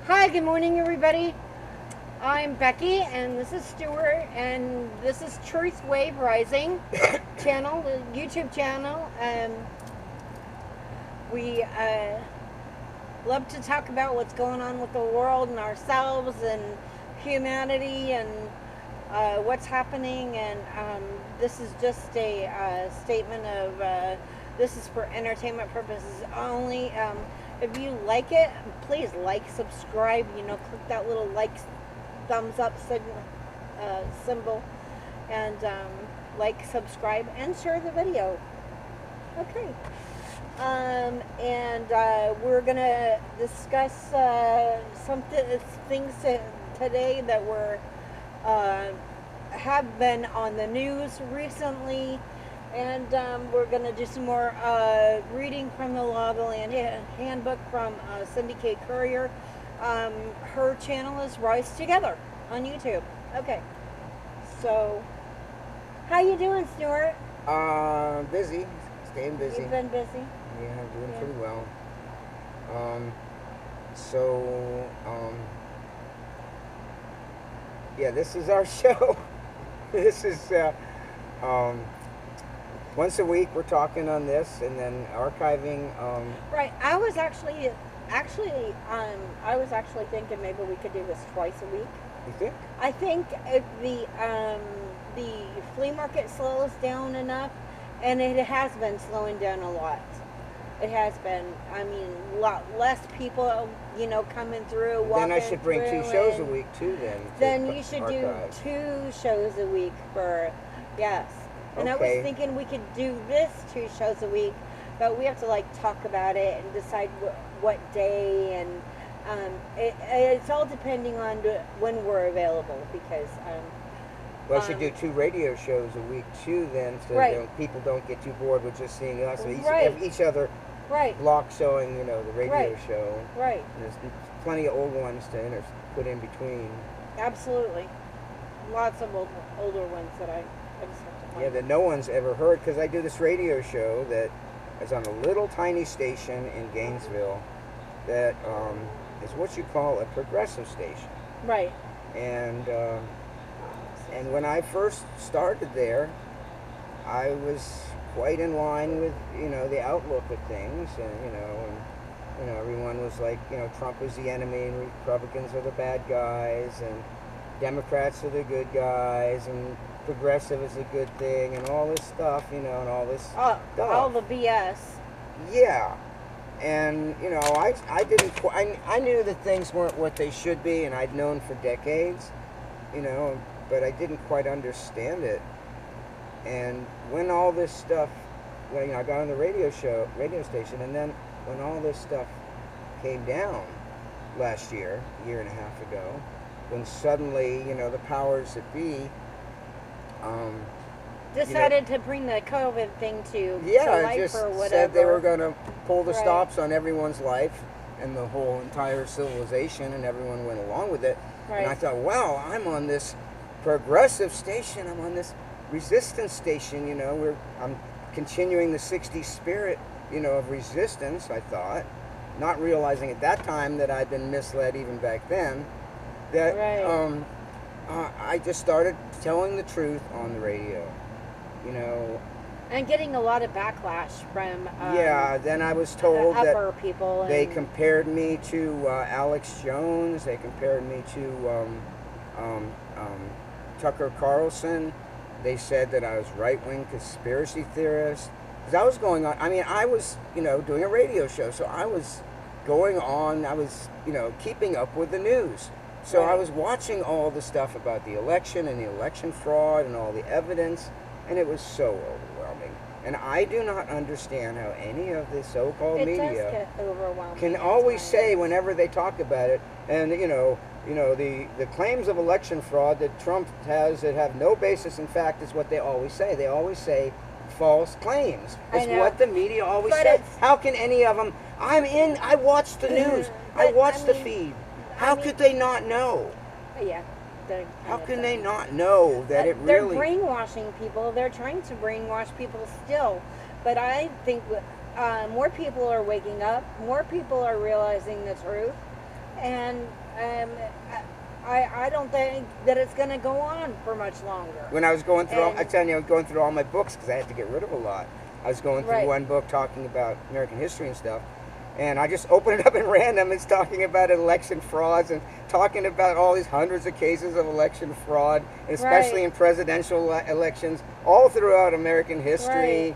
Hi, good morning, everybody. I'm Becky, and this is Stuart, and this is Truthwaverising channel, the YouTube channel. We love to talk about what's going on with the world and ourselves and humanity and what's happening. And this is just a statement of this is for entertainment purposes only. If you like it, please like, subscribe. Click that little like, thumbs up symbol, and like, subscribe, and share the video. Okay. And we're gonna discuss some things today that were have been on the news recently, and we're gonna do some more reading from the Law of the Land Handbook from Cindy K. Courier. Her channel is Rise Together on YouTube. Okay, so how you doing, Stuart? Busy. Staying busy. You've been busy. Yeah, doing Yeah. pretty well. So, yeah, this is our show. This is, once a week we're talking on this and then archiving. Right. I was actually thinking maybe we could do this twice a week. You think? I think if the flea market slows down enough, and it has been slowing down a lot. It has been. I mean, a lot less people, coming through. Then I should bring two shows a week too. Then you should archive. do 2 shows a week for, yes. And I Okay. was thinking we could do this 2 shows a week, but we have to talk about it and decide what day, and it's all depending on when we're available, because Well, I should do 2 radio shows a week too then, so Right. people don't get too bored with just seeing us. Right. Each other right, block showing, the radio Right. show. right, And there's plenty of old ones to put in between. absolutely. Lots of older ones that I just have to find. Yeah, that no one's ever heard, because I do this radio show that is on a little tiny station in Gainesville that is what you call a progressive station. Right. And when I first started there, I was quite in line with the outlook of things, and everyone was like, Trump was the enemy and Republicans are the bad guys and Democrats are the good guys and progressive is a good thing and all this stuff, and all this stuff. All the BS. Yeah. And I knew that things weren't what they should be, and I'd known for decades, but I didn't quite understand it. And when all this stuff, I got on the radio station, and then when all this stuff came down last year, a year and a half ago, when suddenly, the powers that be, Decided to bring the COVID thing to life, just or whatever. said they were going to pull the Right. stops on everyone's life and the whole entire civilization, and everyone went along with it. Right. And I thought, wow, I'm on this progressive station, I'm on this resistance station, I'm continuing the 60s spirit, of resistance, I thought, not realizing at that time that I'd been misled even back then, that Right. I just started telling the truth on the radio, And getting a lot of backlash from yeah, then I was told upper that people. they and, compared me to Alex Jones. They compared me to Tucker Carlson. They said that I was right-wing conspiracy theorist. Because I was going on, I was, doing a radio show, so I was going on, I was, keeping up with the news. So I Right. was watching all the stuff about the election and the election fraud and all the evidence, and it was so overwhelming. And I do not understand how any of the so-called it media does get overwhelming. can at always times. say whenever they talk about it, and the claims of election fraud that Trump has that have no basis in fact is what they always say. They always say false claims. I It's know. what the media always But says. it's- How can any of them? I watch the news. I But, watch I the mean- feed. I How mean- could they not know? Yeah. How can they not know that it They're really... brainwashing people. They're trying to brainwash people still. But I think more people are waking up. More people are realizing the truth. and I don't think that it's going to go on for much longer. When I was going through, And- I tell you, I was going through all my books because I had to get rid of a lot. I was going through Right. one book talking about American history and stuff, and I just opened it up in random. It's talking about election frauds and talking about all these hundreds of cases of election fraud, especially Right. in presidential elections, all throughout American history, Right.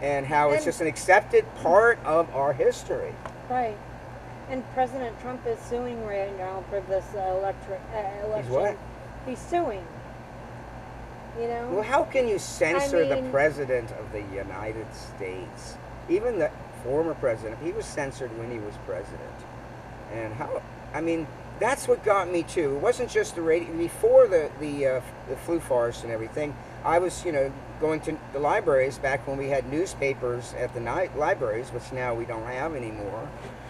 and how it's And- just an accepted part of our history. Right. And President Trump is suing right now for this election. He's what? He's suing. You know? Well, how can you censor the mean- president of the United States? Even the former president, he was censored when he was president. And how, I mean, that's what got me too. It wasn't just the radio. Before the flu farce and everything, I was, going to the libraries back when we had newspapers at the night libraries, which now we don't have anymore.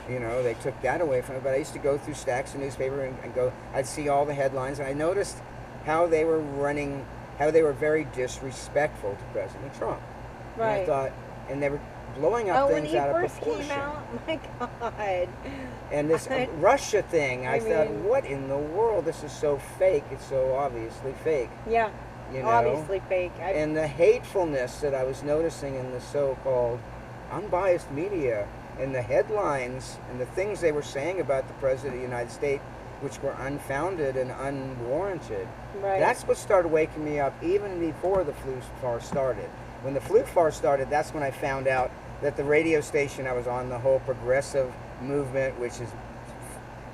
They took that away from it. But I used to go through stacks of newspaper and go, I'd see all the headlines, and I noticed how they were running, how they were very disrespectful to President Trump. And I Right. thought, and they were blowing up when things he out of first proportion. came out, my God. And this Russia thing, I thought, mean- what in the world? This is so fake. It's so obviously fake. Yeah. You know? Obviously fake. And the hatefulness that I was noticing in the so-called unbiased media and the headlines and the things they were saying about the President of the United States, which were unfounded and unwarranted. Right. That's what started waking me up even before the flu farce started. When the flu farce started, that's when I found out that the radio station I was on, the whole progressive movement, which is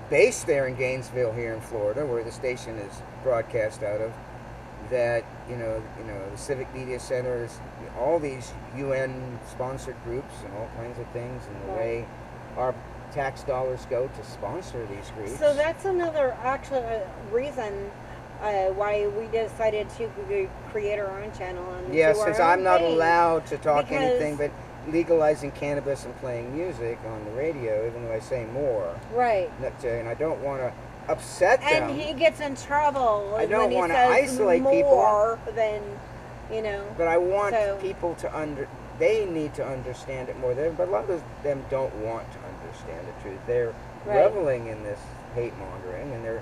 based there in Gainesville here in Florida, where the station is broadcast out of, that the Civic Media Centers, all these UN sponsored groups and all kinds of things, and the Right. way our tax dollars go to sponsor these groups. So that's another actual reason why we decided to create our own channel. And Yeah, do our since own I'm not thing. allowed to talk Because- anything but legalizing cannabis and playing music on the radio, even though I say more, Right. and I don't want to upset them. And he gets in trouble I don't when he wanna says isolate more people. than, But I want so- people to they need to understand it more. But a lot of them don't want to understand the truth. They're Right. reveling in this hate mongering, and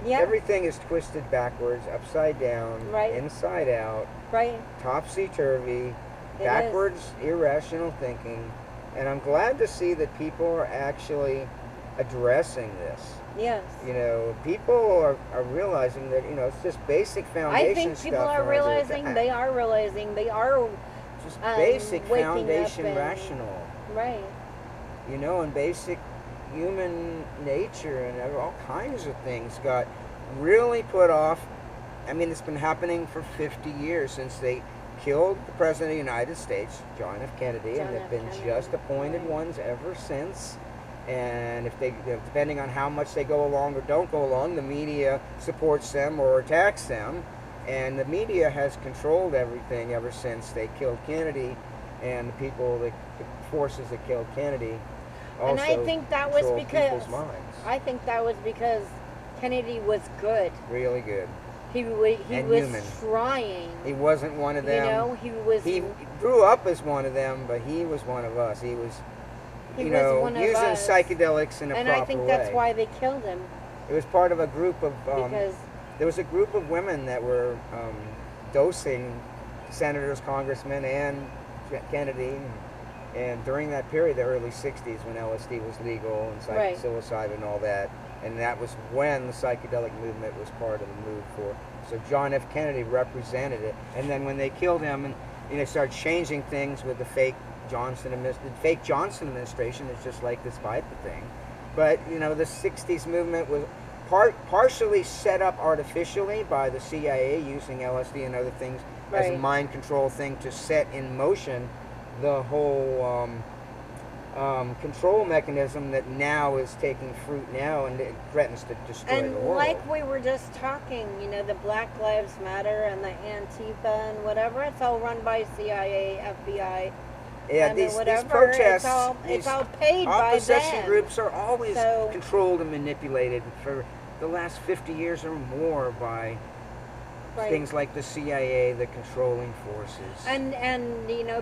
Yeah. everything is twisted backwards, upside down, Right. inside out, right? topsy-turvy, It backwards, irrational thinking. And I'm glad to see that people are actually addressing this. Yes. People are realizing that, it's just basic foundation I think people stuff are under realizing, attack. they are realizing, they are Just um, basic waking up foundation and- rational, right. and basic human nature and all kinds of things got really put off. I mean, it's been happening for 50 years since they killed the President of the United States, John F. Kennedy, John and F. have been Kennedy, just appointed right. ones ever since. And if they, depending on how much they go along or don't go along, the media supports them or attacks them. And the media has controlled everything ever since they killed Kennedy, and the forces that killed Kennedy also And I think that was control because people's minds. I think that was because Kennedy was good. Really good. He And was human. trying. He wasn't one of them. He was. He grew up as one of them, but he was one of us. He was, He was one of using us. psychedelics in a and proper I think way. that's why they killed him, It was part of a group of because there was a group of women that were dosing senators, congressmen, and Kennedy. And during that period, the early 60s, when LSD was legal and Right. psilocybin and all that, and that was when the psychedelic movement was part of the move for. So John F. Kennedy represented it. And then when they killed him, and they started changing things with the fake Johnson administration, it's just like this Biden thing. But the 60s movement was partially set up artificially by the CIA using LSD and other things as a Right. mind control thing to set in motion the whole control mechanism that now is taking fruit now, and it threatens to destroy the and world. like we were just talking, the Black Lives Matter and the Antifa and whatever, it's all run by CIA, FBI. Yeah, I mean, these whatever, protests, it's all these paid by opposition them. groups are always So- controlled and manipulated for the last 50 years or more by Right. things like the CIA, the controlling forces. And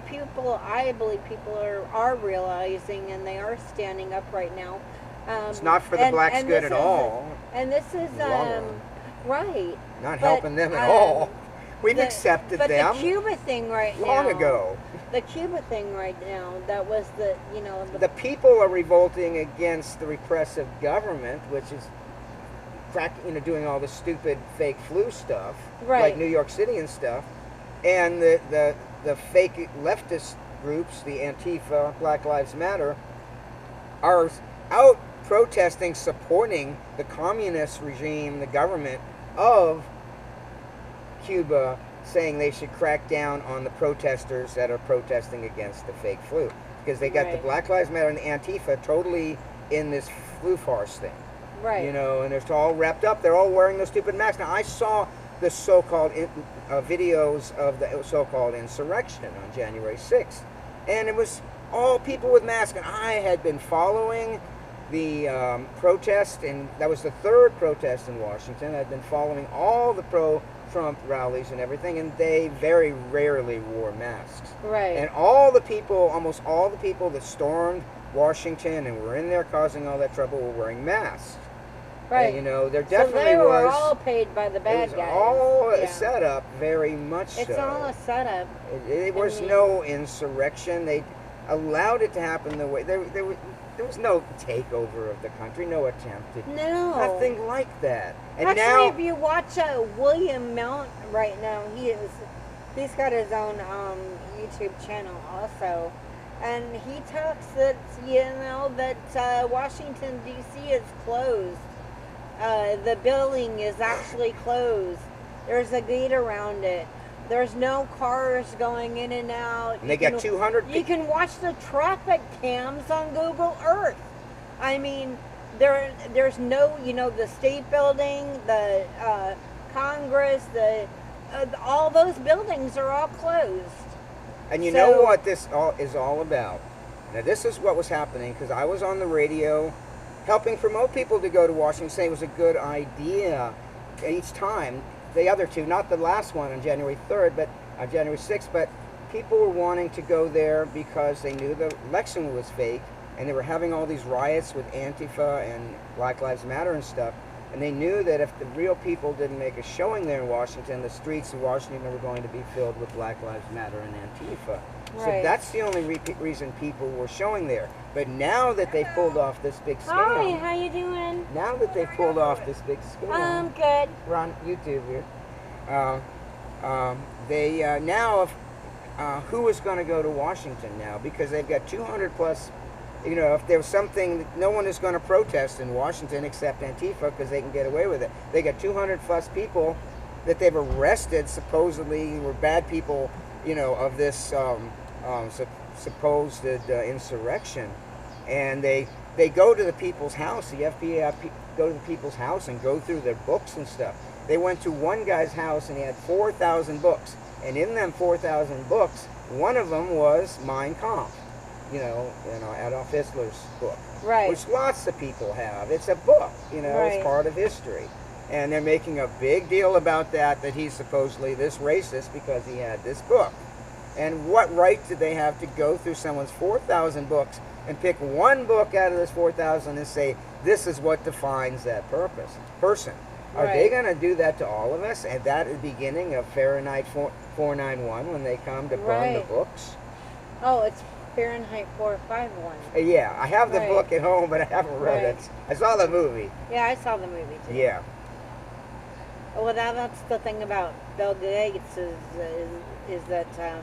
people, I believe people are realizing, and they are standing up right now. It's not for the blacks and good at all. And this is in the long run. right. Not But, helping them at all. We've the- accepted but them the Cuba thing right long now. ago. The Cuba thing right now. That was the The people are revolting against the repressive government, which is doing all the stupid fake flu stuff, Right. like New York City and stuff, and the fake leftist groups, the Antifa, Black Lives Matter, are out protesting, supporting the communist regime, the government of Cuba, saying they should crack down on the protesters that are protesting against the fake flu, because they got the Right. Black Lives Matter and the Antifa totally in this flu farce thing. right. And it's all wrapped up. They're all wearing those stupid masks. Now, I saw the so-called videos of the so-called insurrection on January 6th, and it was all people with masks. And I had been following the protest, and that was the third protest in Washington. I'd been following all the pro-Trump rallies and everything, and they very rarely wore masks. Right. And almost all the people that stormed Washington and were in there causing all that trouble were wearing masks. Right. And, there So definitely they were was. all paid by the It bad was guys. all Yeah. set up, very much It's so. all a setup. It was mean- no insurrection. They allowed it to happen the way there was no takeover of the country, no attempt to No. nothing like that. And Actually, now if you watch William Mount right now, he's got his own YouTube channel also, and he talks that that Washington D.C. is closed. The building is actually closed. There's a gate around it. There's no cars going in and out. and they got 200 You can watch the traffic cams on Google Earth. I mean, there's no, the state building, the Congress, all those buildings are all closed. And you know So- what this is all about? Now, this is what was happening, because I was on the radio helping promote people to go to Washington, saying it was a good idea each time. The other two, not the last one on January 3rd, but on January 6th, but people were wanting to go there because they knew the election was fake, and they were having all these riots with Antifa and Black Lives Matter and stuff. And they knew that if the real people didn't make a showing there in Washington, the streets of Washington were going to be filled with Black Lives Matter and Antifa. So Right. that's the only reason people were showing there. But now that they've pulled off this big Hi, scam, how you doing? now that they've pulled off this big scam, Good. we're on YouTube here. They now, who is going to go to Washington now? Because they've got 200 plus. If there was something, no one is going to protest in Washington except Antifa because they can get away with it. They got 200 plus people that they've arrested, supposedly were bad people, of this supposed insurrection. And they go to the people's house. The FBI go to the people's house and go through their books and stuff. They went to one guy's house and he had 4,000 books. And in them 4,000 books, one of them was Mein Kampf. Adolf Hitler's book, Right. which lots of people have. It's a book, Right. it's part of history. And they're making a big deal about that he's supposedly this racist because he had this book. And what right did they have to go through someone's 4,000 books and pick one book out of this 4,000 and say, this is what defines that person? Are they Right. going to do that to all of us? And that is the beginning of Fahrenheit 491 when they come to burn the Right. books? Oh, it's Fahrenheit 451. Yeah, I have the Right. book at home, but I haven't read Right. it. I saw the movie. Yeah, I saw the movie too. Yeah. Well, that's the thing about Bill Gates is that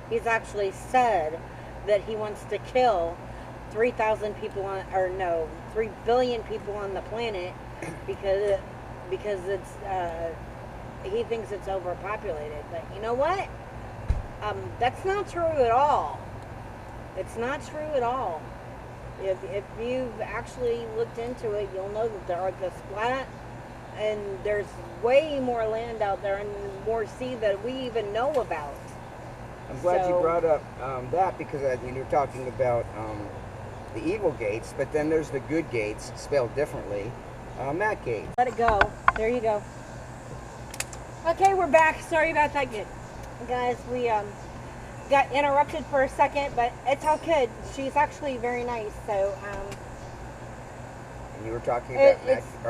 he's actually said that he wants to kill 3,000 people 3 billion people on the planet because it's he thinks it's overpopulated. But you know what? That's not true at all. It's not true at all. If you've actually looked into it, you'll know that the Earth is flat, and there's way more land out there and more sea that we even know about. I'm glad you So- brought up that because you were talking about the evil Gates, but then there's the good Gates, spelled differently, Matt Gates. Let it go. There you go. Okay, we're back. Sorry about that, guys. We got interrupted for a second, but it's all good. She's actually very nice. So You were talking about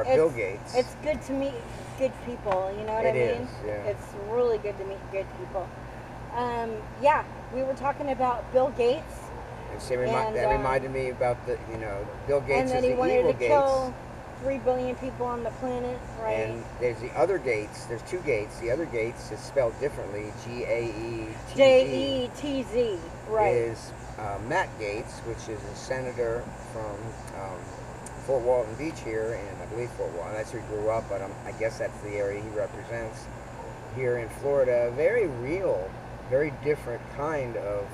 Bill it's Gates. it's good to meet good people. You know what I mean? It is, yeah. It's really good to meet good people. Yeah, we were talking about Bill Gates. And see, And, that reminded me about Bill Gates and is that he the wanted evil to Gates. kill 3 billion people on the planet, right? And there's the other Gates. There's two Gates. The other Gates is spelled differently. Gaetz. Jetz, right? Is Matt Gaetz, which is a senator from Fort Walton Beach here, and I believe Fort Walton. That's where he grew up, but I guess that's the area he represents here in Florida. Very real, very different kind of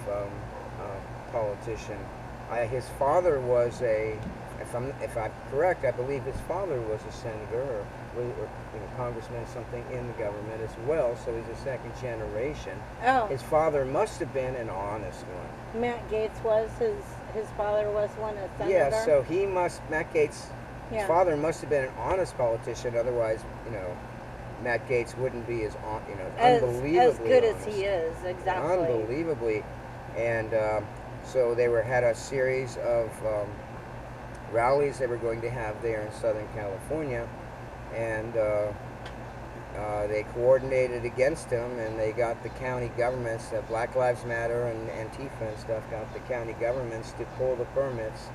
politician. His father was if I'm correct, I believe his father was a senator or congressman or something in the government as well. So he's a second generation. Oh, His father must have been an honest one. Matt Gaetz was his father was one, a senator. Yeah, so Matt Gaetz, his Yeah. father must have been an honest politician. Otherwise, Matt Gaetz wouldn't be unbelievably as good honest. as he is, exactly. Unbelievably, and so they had a series of rallies they were going to have there in Southern California, and they coordinated against him, and they got the county governments, Black Lives Matter and Antifa and stuff, got the county governments to pull the permits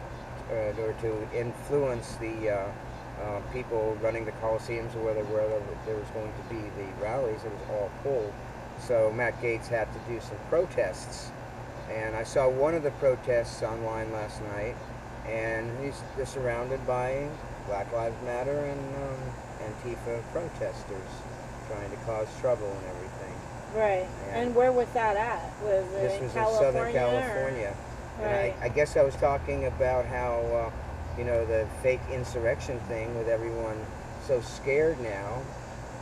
or to influence the people running the coliseums or whether there was going to be the rallies. It was all pulled. So Matt Gaetz had to do some protests. And I saw one of the protests online last night, and they're surrounded by Black Lives Matter and Antifa protesters trying to cause trouble and everything. Right. And where was that at? Was it This in was California? in Southern California. Or? And Right. I guess I was talking about how, the fake insurrection thing with everyone so scared now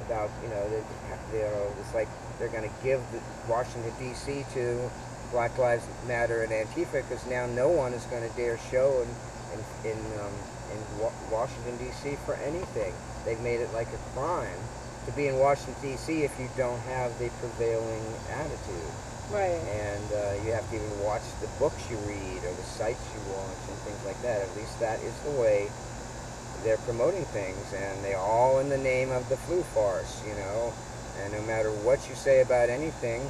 about, it's like they're going to give Washington, D.C. to Black Lives Matter and Antifa, because now no one is going to dare show in Washington, D.C. for anything. They've made it like a crime to be in Washington, D.C. if you don't have the prevailing attitude. Right. And you have to even watch the books you read or the sites you watch and things like that. At least that is the way they're promoting things, and they all in the name of the flu farce, And no matter what you say about anything,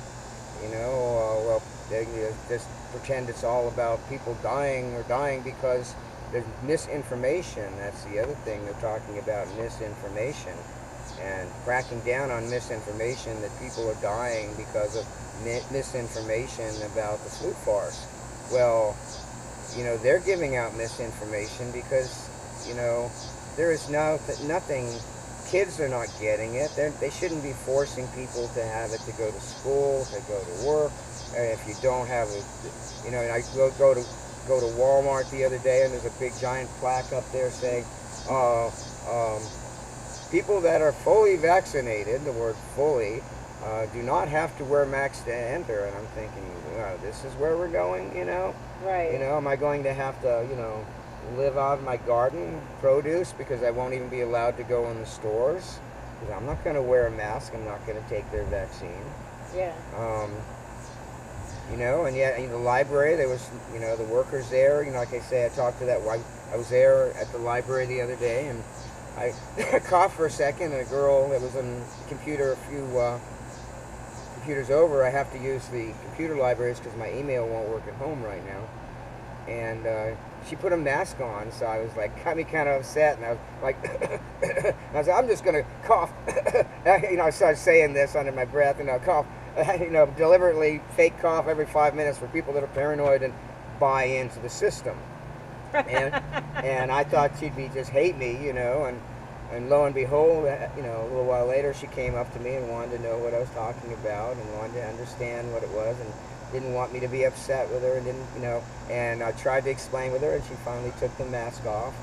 they just pretend it's all about people dying because there's misinformation. That's the other thing they're talking about, misinformation. And cracking down on misinformation, that people are dying because of misinformation about the flu farce. Well, they're giving out misinformation because, there is nothing, kids are not getting it. They shouldn't be forcing people to have it, to go to school, to go to work. If you don't have it, and I go to Walmart the other day, and there's a big giant plaque up there saying, people that are fully vaccinated, the word fully, do not have to wear masks to enter. And I'm thinking, wow, this is where we're going, Right. Am I going to have to, live out of my garden produce because I won't even be allowed to go in the stores? Because I'm not going to wear a mask. I'm not going to take their vaccine. Yeah. And yet in the library, there was, the workers there, like I say, I talked to I was there at the library the other day, and I coughed for a second, and a girl that was on the computer a few computers over, I have to use the computer libraries because my email won't work at home right now. And she put a mask on, so I was got me kind of upset, and I was like, I was like, I'm just going to cough. I started saying this under my breath, and I'll cough, deliberately fake cough every 5 minutes for people that are paranoid and buy into the system. And I thought she'd just hate me, and lo and behold, a little while later, she came up to me and wanted to know what I was talking about and wanted to understand what it was, and didn't want me to be upset with her, and didn't, and I tried to explain with her, and she finally took the mask off.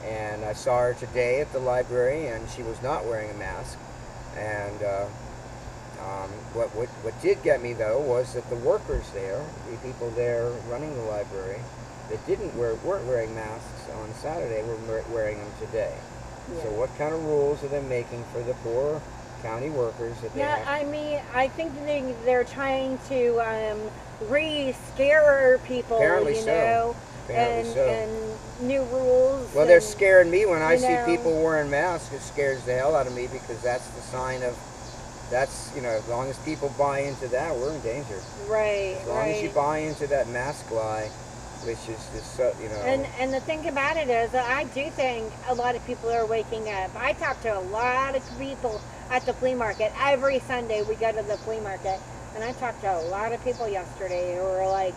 And I saw her today at the library, and she was not wearing a mask. And what did get me, though, was that the workers there, the people there running the library, that weren't wearing masks on Saturday were wearing them today. Yeah. So what kind of rules are they making for the poor county workers that they have? I mean, I think they're trying to re-scare people, Apparently so. Apparently so. and new rules. Well, they're and, scaring me when I you see know, people wearing masks. It scares the hell out of me because that's the sign of, that's, you know, as long as people buy into that, we're in danger. right, As long right. as you buy into that mask lie, which is just so, you know. And the thing about it is that I do think a lot of people are waking up. I talk to a lot of people at the flea market. Every Sunday we go to the flea market. And I talked to a lot of people yesterday who were like,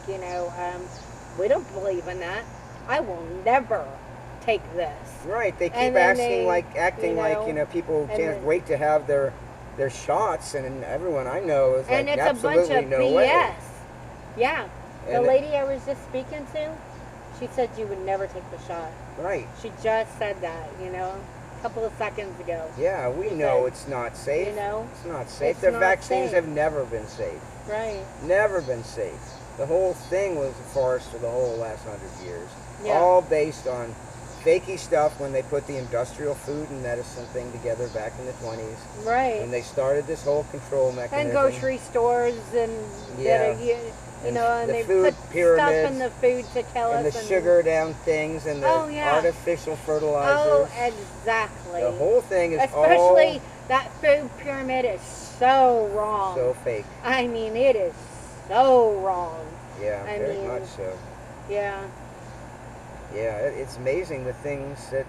we don't believe in that. I will never take this. Right, they keep And then acting like people and can't then- wait to have their shots, and everyone I know is And like, it's a bunch absolutely of no BS. way. Yeah. The And- lady I was just speaking to, she said you would never take the shot. Right. She just said that, a couple of seconds ago. Yeah, we She know said, it's not safe. It's not safe. it's The not vaccines safe. have never been safe. Right. Never been safe. The whole thing was a farce for the whole last 100 years. Yeah. All based on fakey stuff when they put the industrial food and medicine thing together back in the 20s. Right. When they started this whole control mechanism. And grocery stores and Yeah. and the they food put stuff pyramids in the food to kill and us. the sugar down things and the Oh, yeah. artificial fertilizers. Oh, exactly. The whole thing is Especially that food pyramid is so wrong. so fake. I mean, it is so wrong. Yeah, I very mean, much so. Yeah. Yeah, it's amazing the things that,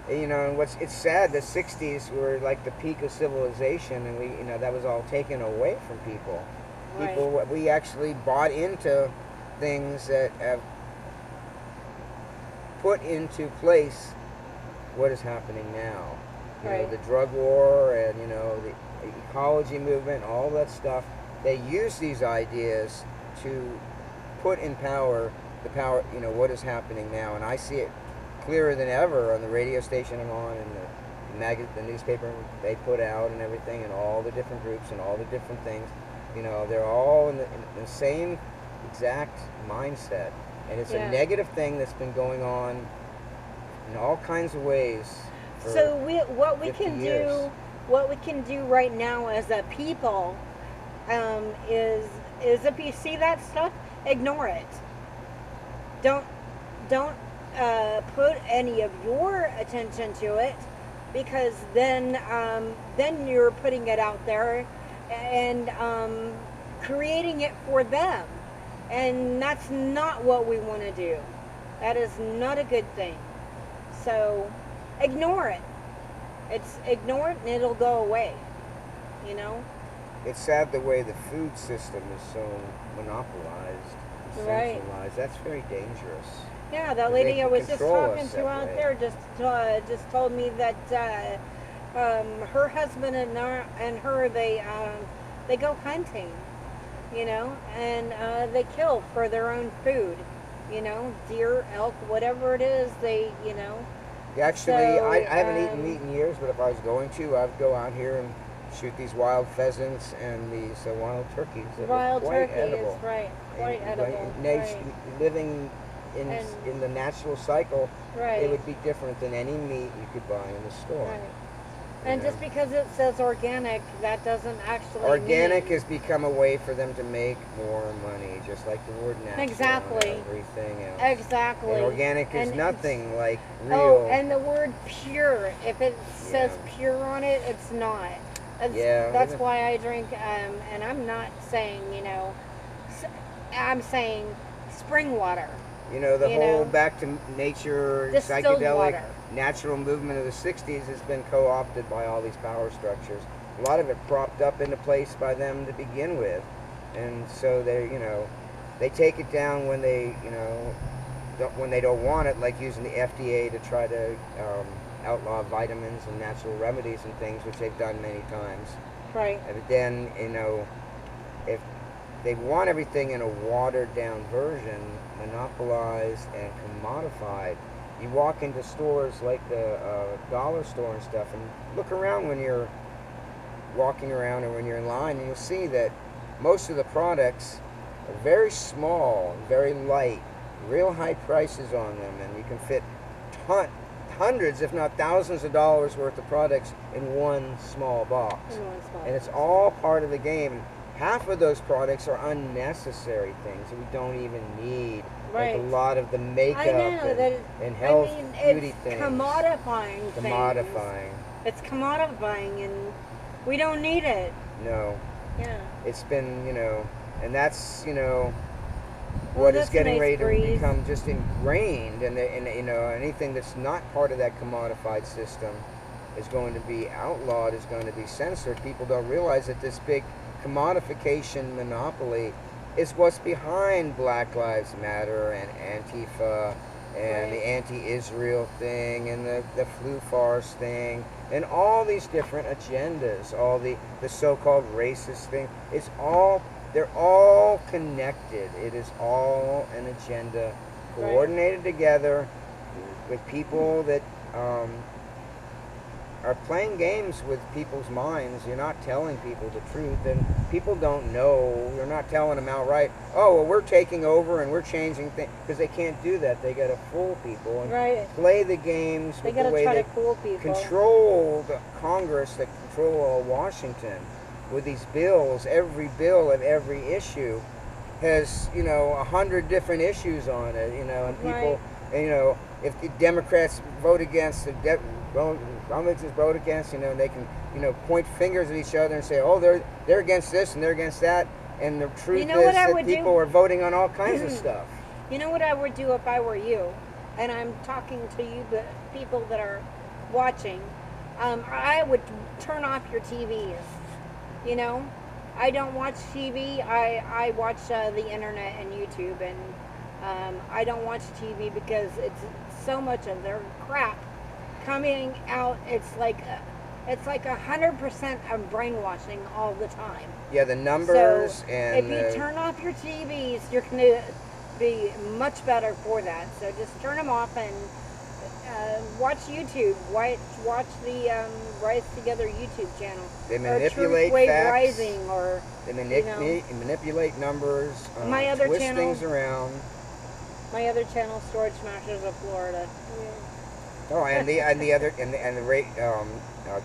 and it's sad, the 60s were like the peak of civilization, and that was all taken away from people. Right. We actually bought into things that have put into place what is happening now. Right. The drug war and, the ecology movement, all that stuff. They use these ideas to put in power what is happening now. And I see it clearer than ever on the radio station I'm on and the newspaper they put out and everything, and all the different groups and all the different things. They're all in the same exact mindset. And it's a negative thing that's been going on in all kinds of ways. So what we 50 can years. do, what we can do right now as a people, is if you see that stuff, ignore it. Don't put any of your attention to it, because then you're putting it out there and creating it for them, and that's not what we want to do. That is not a good thing. So ignore it. Ignore it and it'll go away. It's sad the way the food system is so monopolized, Right. centralized. That's very dangerous. Yeah, that They lady I can was just control talking us to that out way. there just told me that her husband and her they go hunting, and they kill for their own food, deer, elk, whatever it is, Actually, So, I haven't eaten meat in years, but if I was going to, I'd go out here and shoot these wild pheasants and these wild turkeys. That wild are quite turkey edible. is right, quite And edible, living And- in the natural cycle, right, it would be different than any meat you could buy in the store. right. And just because it says organic, that doesn't actually Organic mean. has become a way for them to make more money, just like the word natural Exactly. and everything else. Exactly. And organic is And nothing like real. Oh, and the word pure, if it says Yeah. pure on it, it's not. Yeah, That's even- why I drink, and I'm not saying, I'm saying spring water. The you whole know, back to nature, distilled psychedelic, water. natural movement of the 60s has been co-opted by all these power structures. A lot of it propped up into place by them to begin with. And so they take it down when they don't want it, like using the FDA to try to outlaw vitamins and natural remedies and things, which they've done many times. Right. And then, if they want everything in a watered down version, monopolized and commodified, you walk into stores like the dollar store and stuff and look around when you're walking around or when you're in line, and you'll see that most of the products are very small, very light, real high prices on them, and you can fit hundreds, if not thousands of dollars worth of products in one small box. And it's all part of the game. Half of those products are unnecessary things that we don't even need. Like a Right. lot of the makeup I know that. and I health mean, beauty it's things. commodifying things. Commodifying. It's commodifying, and we don't need it. No. Yeah. It's been, and that's, Well, what is that's a getting nice ready to breeze. become just ingrained, and anything that's not part of that commodified system is going to be outlawed, is going to be censored. People don't realize that this big commodification monopoly is what's behind Black Lives Matter and Antifa and the anti-Israel thing and the flu farce thing and all these different agendas, all the so-called racist thing. They're all connected. It is all an agenda coordinated together with people that are playing games with people's minds. You're not telling people the truth, and people don't know. You're not telling them outright, oh, well, we're taking over and we're changing things, because they can't do that. They got to fool people and play the games They with got the to way try they to fool people. control the Congress, that control Washington with these bills. Every bill and every issue has 100 different issues on it, and people, and, if the Democrats vote against the Republicans vote against, and they can point fingers at each other and say, oh, they're against this and they're against that, and the truth is that people are voting on all kinds of stuff. You know what I would do if I were you, and I'm talking to you, the people that are watching. I would turn off your TVs. I don't watch TV. I watch the internet and YouTube, and I don't watch TV because it's so much of their crap coming out. It's like 100% of brainwashing all the time. Yeah, the numbers so and if you turn off your TVs, you're gonna be much better for that. So just turn them off and watch YouTube. Watch the Rise Together YouTube channel. They manipulate facts. Truthwaverising, Or they manipulate numbers. My other twist channel, things around. My other channel, Storage Smashers of Florida. Oh, and the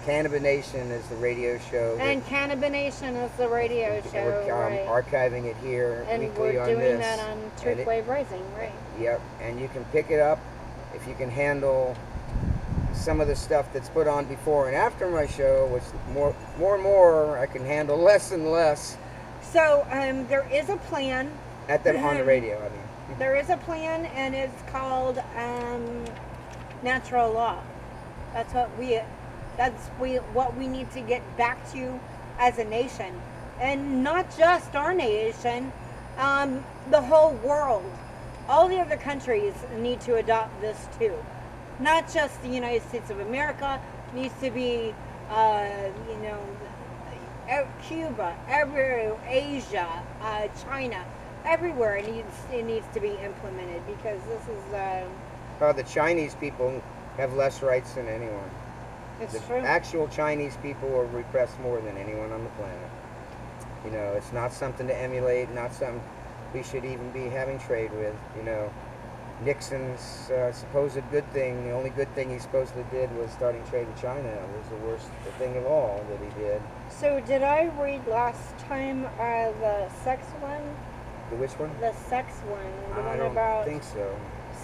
Cannabination is the radio show. And Cannabination is the radio show. We're archiving it here and weekly we're on doing this. that on truthwaverising, right? Yep, and you can pick it up if you can handle some of the stuff that's put on before and after my show, which more and more I can handle less and less. So there is a plan. On the radio, I mean. There is a plan, and it's called natural law. That's what we need to get back to as a nation, and not just our nation, the whole world. All the other countries need to adopt this too. Not just the United States of America. It needs to be, Cuba, Asia, China, everywhere. It needs to be implemented, because this is. The Chinese people have less rights than anyone. It's the true. Actual Chinese people are repressed more than anyone on the planet. It's not something to emulate, not something we should even be having trade with. Nixon's supposed good thing, the only good thing he supposedly did was starting trade with China. It was the worst thing of all that he did. So did I read last time the sex one? The which one? The sex one. The I one don't about think so.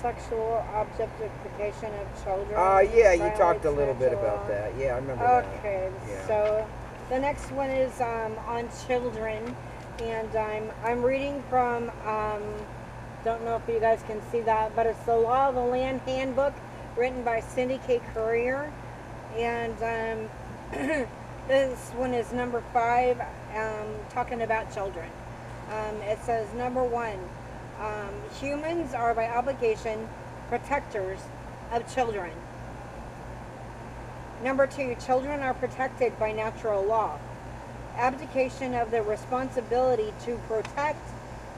Sexual objectification of children. Yeah, you talked a little bit about that. Yeah, I remember that. Okay, yeah. So the next one is on children, and I'm reading from don't know if you guys can see that, but it's the Law of the Land Handbook, written by Cindy K. Courier, and this one is number 5, talking about children. It says, number 1, humans are by obligation protectors of children. Number 2, children are protected by natural law. Abdication of the responsibility to protect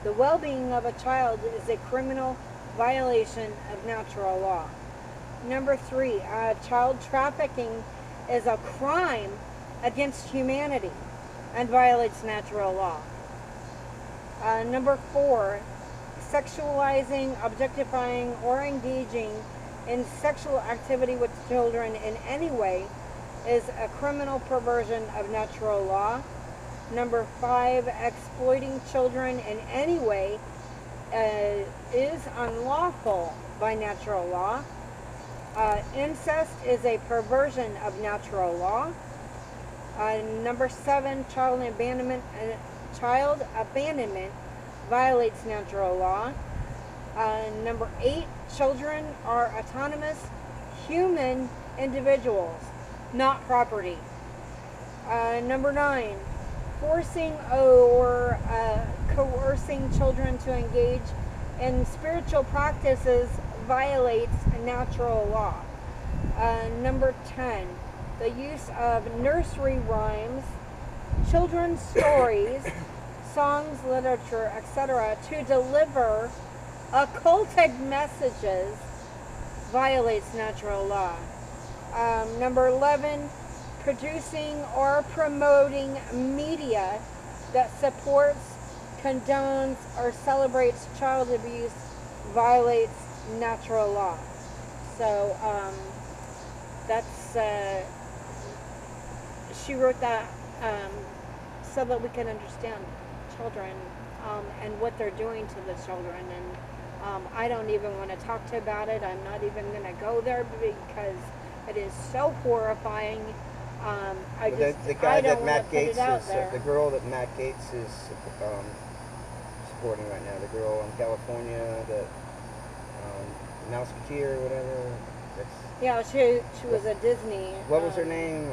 the well-being of a child is a criminal violation of natural law. Number 3, child trafficking is a crime against humanity and violates natural law. Number 4, sexualizing, objectifying, or engaging in sexual activity with children in any way is a criminal perversion of natural law. Number 5, exploiting children in any way is unlawful by natural law. Incest is a perversion of natural law. Number 7, child abandonment. Child abandonment violates natural law. Number 8, children are autonomous human individuals, not property. Number 9, forcing or coercing children to engage in spiritual practices violates natural law. Number 10, the use of nursery rhymes, children's stories, songs, literature, etc. to deliver occulted messages violates natural law. Number 11, producing or promoting media that supports, condones, or celebrates child abuse violates natural law. So that's she wrote that so that we can understand children and what they're doing to the children. And I don't even want to talk to about it. I'm not even going to go there because it is so horrifying. The guy I don't that Matt wanna put it Gates out is, there. the girl that Matt Gates is supporting right now, the girl in California, the Mouseketeer or whatever. Yeah, she was a Disney. What was her name?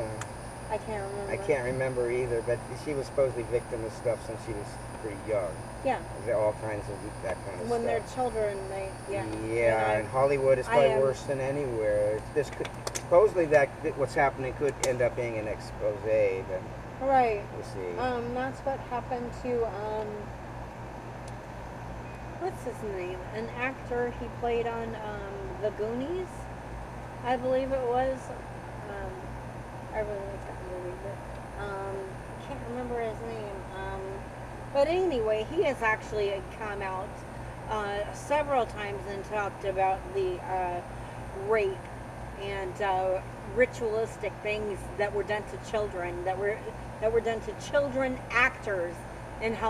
I can't remember. I can't remember either, but she was supposedly victim of stuff since she was pretty young. Yeah. All kinds of that kind of When stuff. they're children, Yeah, And and Hollywood is probably worse than anywhere. This could, supposedly that what's happening could end up being an expose, but right. we'll see. That's what happened to what's his name? An actor. He played on The Goonies, I believe it was. I really like that movie, but can't remember his name. But anyway, he has actually come out several times and talked about the rape and ritualistic things that were done to children, that were done to children actors in Hollywood.